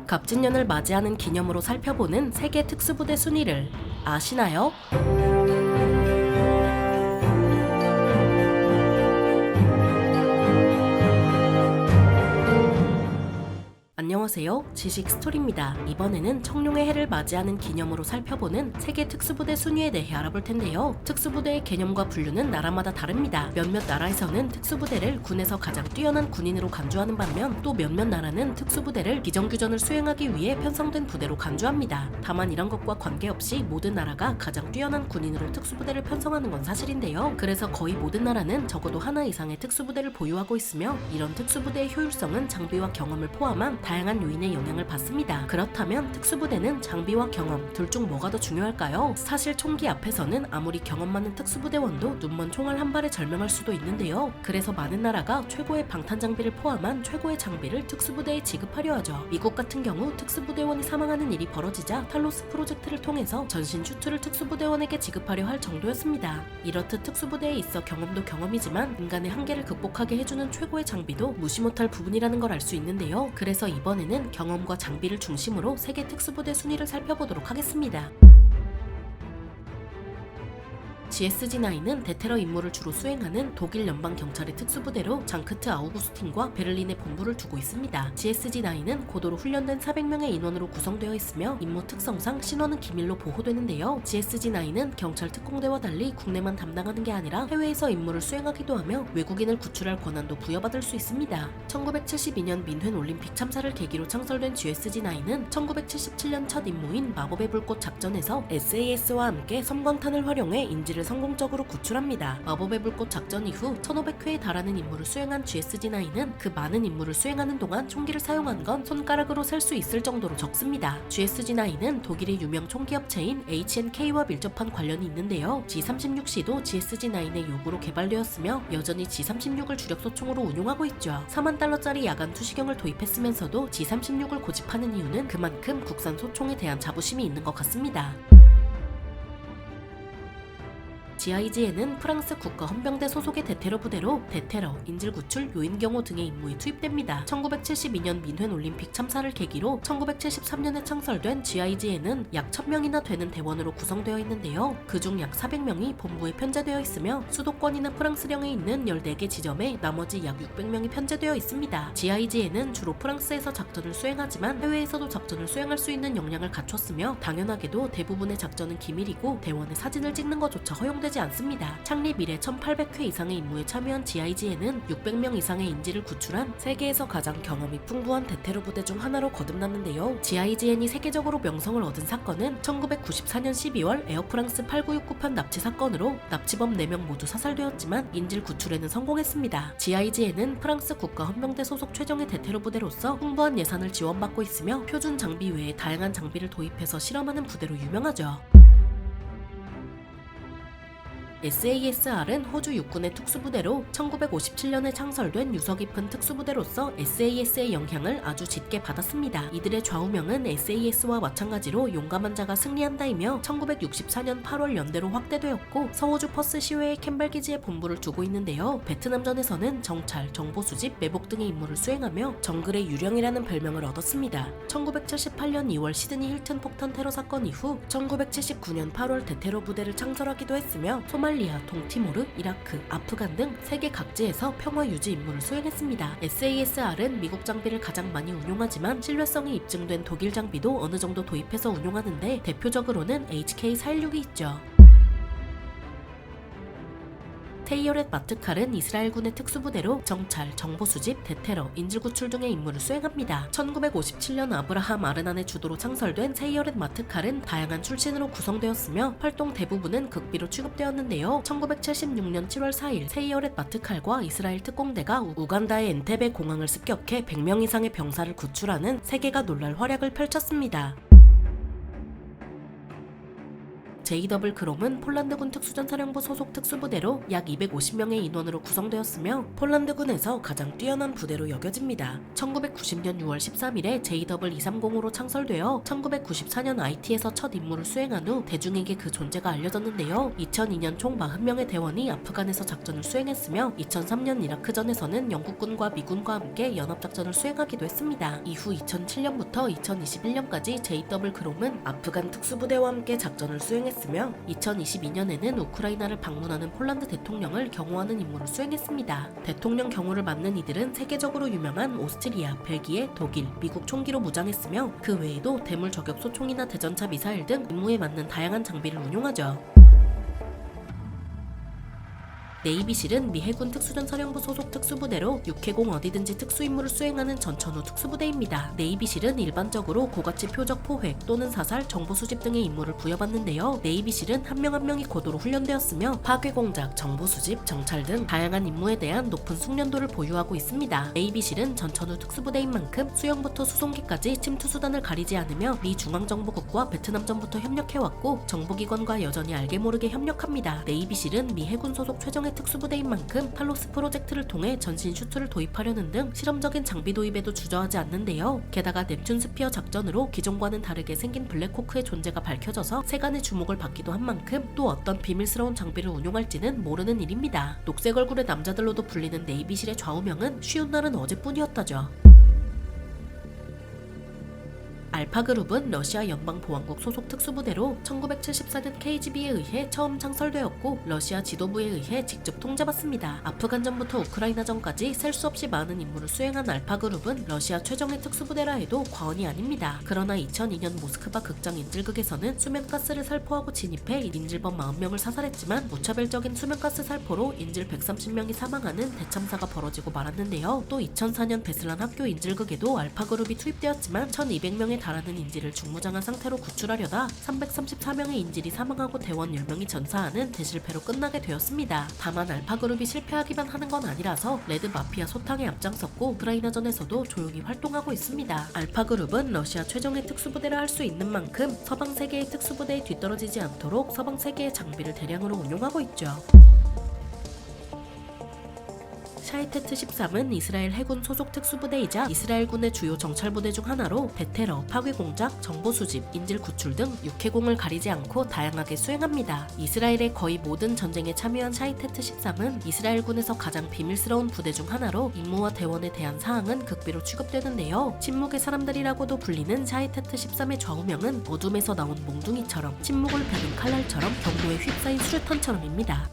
갑진년을 맞이하는 기념으로 살펴보는 세계 특수부대 순위를 아시나요? 안녕하세요. 지식스토리입니다. 이번에는 청룡의 해를 맞이하는 기념으로 살펴보는 세계 특수부대 순위에 대해 알아볼 텐데요. 특수부대의 개념과 분류는 나라마다 다릅니다. 몇몇 나라에서는 특수부대를 군에서 가장 뛰어난 군인으로 간주하는 반면 또 몇몇 나라는 특수부대를 비정규전을 수행하기 위해 편성된 부대로 간주합니다. 다만 이런 것과 관계없이 모든 나라가 가장 뛰어난 군인으로 특수부대를 편성하는 건 사실인데요. 그래서 거의 모든 나라는 적어도 하나 이상의 특수부대를 보유하고 있으며 이런 특수부대의 효율성은 장비와 경험을 포함한 다양한 요인의 영향을 받습니다. 그렇다면 특수부대는 장비와 경험 둘 중 뭐가 더 중요할까요? 사실 총기 앞에서는 아무리 경험 많은 특수부대원도 눈먼 총알 한 발에 절명할 수도 있는데요. 그래서 많은 나라가 최고의 방탄 장비를 포함한 최고의 장비를 특수부대에 지급하려 하죠. 미국 같은 경우 특수부대원이 사망하는 일이 벌어지자 탈로스 프로젝트를 통해서 전신 슈트를 특수부대원에게 지급하려 할 정도였습니다. 이렇듯 특수부대에 있어 경험도 경험이지만 인간의 한계를 극복하게 해주는 최고의 장비도 무시 못할 부분이라는 걸 알 수 있는데요. 그래서 이번에는 경험과 장비를 중심으로 세계 특수부대 순위를 살펴보도록 하겠습니다. GSG-9은 대테러 임무를 주로 수행하는 독일 연방경찰의 특수부대로 장크트 아우구스틴과 베를린에 본부를 두고 있습니다. GSG-9은 고도로 훈련된 400명의 인원으로 구성되어 있으며 임무 특성상 신원은 기밀로 보호되는데요. GSG-9은 경찰 특공대와 달리 국내만 담당하는 게 아니라 해외에서 임무를 수행하기도 하며 외국인을 구출할 권한도 부여받을 수 있습니다. 1972년 민헨 올림픽 참사를 계기로 창설된 GSG-9은 1977년 첫 임무인 마법의 불꽃 작전에서 SAS와 함께 섬광탄을 활용해 인질을 성공적으로 구출합니다. 마법의 불꽃 작전 이후 1500회에 달하는 임무를 수행한 GSG-9은 그 많은 임무를 수행하는 동안 총기를 사용한 건 손가락으로 셀 수 있을 정도로 적습니다. GSG-9은 독일의 유명 총기 업체인 H&K와 밀접한 관련이 있는데요. G36C도 GSG-9의 요구로 개발되었으며 여전히 G36을 주력 소총으로 운용하고 있죠. 4만 달러짜리 야간 투시경을 도입했으면서도 G36을 고집하는 이유는 그만큼 국산 소총에 대한 자부심이 있는 것 같습니다. GIGN은 프랑스 국가헌병대 소속의 대테러 부대로 대테러, 인질구출, 요인경호 등의 임무에 투입됩니다. 1972년 민헨 올림픽 참사를 계기로 1973년에 창설된 GIGN은 약 1000명이나 되는 대원으로 구성되어 있는데요. 그중 약 400명이 본부에 편제되어 있으며 수도권이나 프랑스령에 있는 14개 지점에 나머지 약 600명이 편제되어 있습니다. GIGN은 주로 프랑스에서 작전을 수행하지만 해외에서도 작전을 수행할 수 있는 역량을 갖췄으며 당연하게도 대부분의 작전은 기밀이고 대원의 사진을 찍는 것조차 허용되지 않습니다. 창립 이래 1800회 이상의 임무에 참여한 GIGN은 600명 이상의 인질을 구출한 세계에서 가장 경험이 풍부한 대테러 부대 중 하나로 거듭났는데요. GIGN이 세계적으로 명성을 얻은 사건은 1994년 12월 에어프랑스 8969판 납치 사건으로 납치범 4명 모두 사살되었지만 인질 구출에는 성공했습니다. GIGN은 프랑스 국가헌병대 소속 최정예 대테러 부대로서 풍부한 예산을 지원받고 있으며 표준 장비 외에 다양한 장비를 도입해서 실험하는 부대로 유명하죠. SASR은 호주 육군의 특수부대로 1957년에 창설된 유서 깊은 특수부대로서 SAS의 영향을 아주 짙게 받았습니다. 이들의 좌우명은 SAS와 마찬가지로 용감한 자가 승리한다이며 1964년 8월 연대로 확대되었고 서호주 퍼스 시외의 캠벨 기지에 본부를 두고 있는데요. 베트남전에서는 정찰, 정보 수집, 매복 등의 임무를 수행하며 정글의 유령이라는 별명을 얻었습니다. 1978년 2월 시드니 힐튼 폭탄 테러 사건 이후 1979년 8월 대테러 부대를 창설하기도 했으며 소말리아, 동티모르, 이라크, 아프간 등 세계 각지에서 평화 유지 임무를 수행했습니다. SASR은 미국 장비를 가장 많이 운용하지만 신뢰성이 입증된 독일 장비도 어느 정도 도입해서 운용하는데 대표적으로는 HK416이 있죠. 테이어렛 마트칼은 이스라엘군의 특수부대로 정찰, 정보수집, 대테러, 인질구출 등의 임무를 수행합니다. 1957년 아브라함 아르난의 주도로 창설된 테이어렛 마트칼은 다양한 출신으로 구성되었으며 활동 대부분은 극비로 취급되었는데요. 1976년 7월 4일 테이어렛 마트칼과 이스라엘 특공대가 우간다의 엔테베 공항을 습격해 100명 이상의 병사를 구출하는 세계가 놀랄 활약을 펼쳤습니다. JW 그롬은 폴란드군 특수전사령부 소속 특수부대로 약 250명의 인원으로 구성되었으며 폴란드군에서 가장 뛰어난 부대로 여겨집니다. 1990년 6월 13일에 JW230으로 창설되어 1994년 IT에서 첫 임무를 수행한 후 대중에게 그 존재가 알려졌는데요. 2002년 총 40명의 대원이 아프간에서 작전을 수행했으며 2003년 이라크전에서는 영국군과 미군과 함께 연합작전을 수행하기도 했습니다. 이후 2007년부터 2021년까지 JW 그롬은 아프간 특수부대와 함께 작전을 수행했으며 2022년에는 우크라이나를 방문하는 폴란드 대통령을 경호하는 임무를 수행했습니다. 대통령 경호를 맡는 이들은 세계적으로 유명한 오스트리아, 벨기에, 독일, 미국 총기로 무장했으며 그 외에도 대물 저격 소총이나 대전차 미사일 등 임무에 맞는 다양한 장비를 운용하죠. 네이비실은 미 해군 특수전사령부 소속 특수부대로 육해공 어디든지 특수임무를 수행하는 전천후 특수부대입니다. 네이비실은 일반적으로 고가치 표적 포획 또는 사살, 정보 수집 등의 임무를 부여받는데요. 네이비실은 한 명 한 명이 고도로 훈련되었으며 파괴 공작, 정보 수집, 정찰 등 다양한 임무에 대한 높은 숙련도를 보유하고 있습니다. 네이비실은 전천후 특수부대인 만큼 수영부터 수송기까지 침투 수단을 가리지 않으며 미 중앙정보국과 베트남전부터 협력해왔고 정보기관과 여전히 알게 모르게 협력합니다. 네이비실은 미 해군 소속 최정예 특수부대인 만큼 탈로스 프로젝트를 통해 전신 슈트를 도입하려는 등 실험적인 장비 도입에도 주저하지 않는데요. 게다가 넵튠 스피어 작전으로 기존과는 다르게 생긴 블랙호크의 존재가 밝혀져서 세간의 주목을 받기도 한 만큼 또 어떤 비밀스러운 장비를 운용할지는 모르는 일입니다. 녹색 얼굴의 남자들로도 불리는 네이비실의 좌우명은 쉬운 날은 어제뿐이었다죠. 알파그룹은 러시아 연방보안국 소속 특수부대로 1974년 KGB에 의해 처음 창설되었고 러시아 지도부에 의해 직접 통제받습니다. 아프간전부터 우크라이나전까지 셀 수 없이 많은 임무를 수행한 알파그룹은 러시아 최정예 특수부대라 해도 과언이 아닙니다. 그러나 2002년 모스크바 극장 인질극에서는 수면가스를 살포하고 진입해 인질범 40명을 사살했지만 무차별적인 수면가스 살포로 인질 130명이 사망하는 대참사가 벌어지고 말았는데요. 또 2004년 베슬란 학교 인질극에도 알파그룹이 투입되었지만 1200명의 달하는 인질을 중무장한 상태로 구출하려다 334명의 인질이 사망하고 대원 10명이 전사하는 대실패로 끝나게 되었습니다. 다만 알파그룹이 실패하기만 하는 건 아니라서 레드 마피아 소탕에 앞장섰고 우크라이나전에서도 조용히 활동하고 있습니다. 알파그룹은 러시아 최정예 특수부대라 할 수 있는 만큼 서방 세계의 특수부대에 뒤떨어지지 않도록 서방 세계의 장비를 대량으로 운용하고 있죠. 샤이테트 13은 이스라엘 해군 소속 특수부대이자 이스라엘군의 주요 정찰부대 중 하나로 대테러, 파괴공작, 정보수집, 인질 구출 등 육해공을 가리지 않고 다양하게 수행합니다. 이스라엘의 거의 모든 전쟁에 참여한 샤이테트 13은 이스라엘군에서 가장 비밀스러운 부대 중 하나로 임무와 대원에 대한 사항은 극비로 취급되는데요. 침묵의 사람들이라고도 불리는 샤이테트 13의 좌우명은 어둠에서 나온 몽둥이처럼 침묵을 벼는 칼날처럼 경로에 휩싸인 수류탄처럼입니다.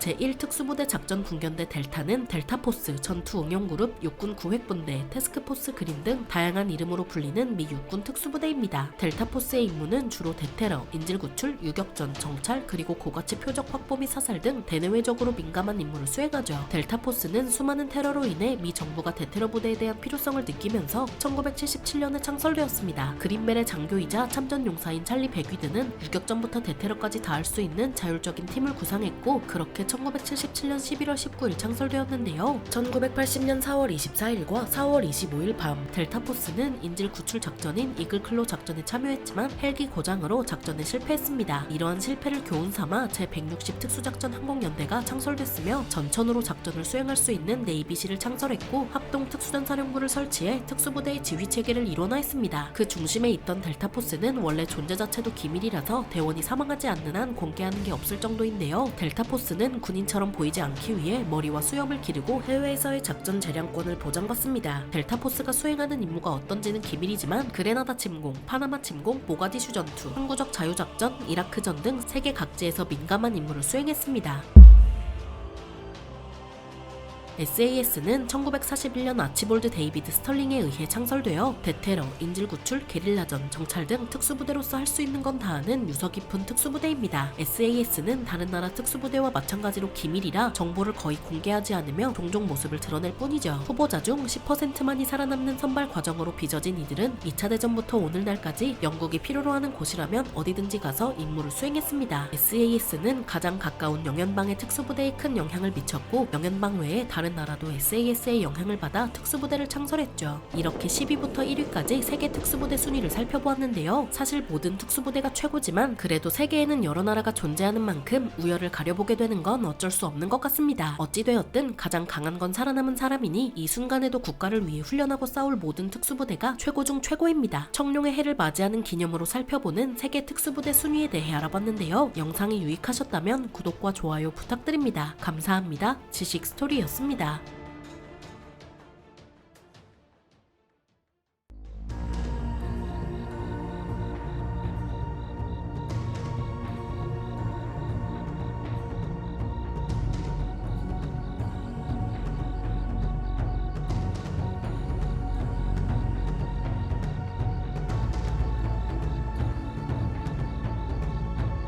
제1특수부대 작전군견대 델타는 델타포스, 전투응용그룹, 육군 구획분대, 태스크포스 그린 등 다양한 이름으로 불리는 미 육군 특수부대입니다. 델타포스의 임무는 주로 대테러, 인질구출, 유격전, 정찰, 그리고 고가치 표적 확보 및 사살 등 대내외적으로 민감한 임무를 수행하죠. 델타포스는 수많은 테러로 인해 미 정부가 대테러 부대에 대한 필요성을 느끼면서 1977년에 창설되었습니다. 그린벨의 장교이자 참전용사인 찰리 베귀드는 유격전부터 대테러까지 다 할 수 있는 자율적인 팀을 구상했고 그렇게 1977년 11월 19일 창설되었는데요. 1980년 4월 24일과 4월 25일 밤 델타포스는 인질 구출 작전인 이글클로 작전에 참여했지만 헬기 고장으로 작전에 실패했습니다. 이러한 실패를 교훈 삼아 제160 특수작전 항공연대가 창설됐으며 전천후로 작전을 수행할 수 있는 네이비실을 창설했고 합동 특수전사령부를 설치해 특수부대의 지휘체계를 일원화했습니다. 그 중심에 있던 델타포스는 원래 존재 자체도 기밀이라서 대원이 사망하지 않는 한 공개하는 게 없을 정도인데요. 델타포스는 군인처럼 보이지 않기 위해 머리와 수염을 기르고 해외에서의 작전 재량권을 보장받습니다. 델타포스가 수행하는 임무가 어떤지는 기밀이지만 그레나다 침공, 파나마 침공, 모가디슈 전투, 항구적 자유작전, 이라크전 등 세계 각지에서 민감한 임무를 수행했습니다. SAS는 1941년 아치볼드 데이비드 스털링에 의해 창설되어 대테러, 인질구출, 게릴라전, 정찰 등 특수부대로서 할 수 있는 건 다 하는 유서 깊은 특수부대입니다. SAS는 다른 나라 특수부대와 마찬가지로 기밀이라 정보를 거의 공개하지 않으며 종종 모습을 드러낼 뿐이죠. 후보자 중 10%만이 살아남는 선발 과정으로 빚어진 이들은 2차 대전부터 오늘날까지 영국이 필요로 하는 곳이라면 어디든지 가서 임무를 수행했습니다. SAS는 가장 가까운 영연방의 특수부대에 큰 영향을 미쳤고 영연방 외에 다른 다른 나라도 SAS의 영향을 받아 특수부대를 창설했죠. 이렇게 10위부터 1위까지 세계 특수부대 순위를 살펴보았는데요. 사실 모든 특수부대가 최고지만 그래도 세계에는 여러 나라가 존재하는 만큼 우열을 가려보게 되는 건 어쩔 수 없는 것 같습니다. 어찌되었든 가장 강한 건 살아남은 사람이니 이 순간에도 국가를 위해 훈련하고 싸울 모든 특수부대가 최고 중 최고입니다. 청룡의 해를 맞이하는 기념으로 살펴보는 세계 특수부대 순위에 대해 알아봤는데요. 영상이 유익하셨다면 구독과 좋아요 부탁드립니다. 감사합니다. 지식스토리였습니다.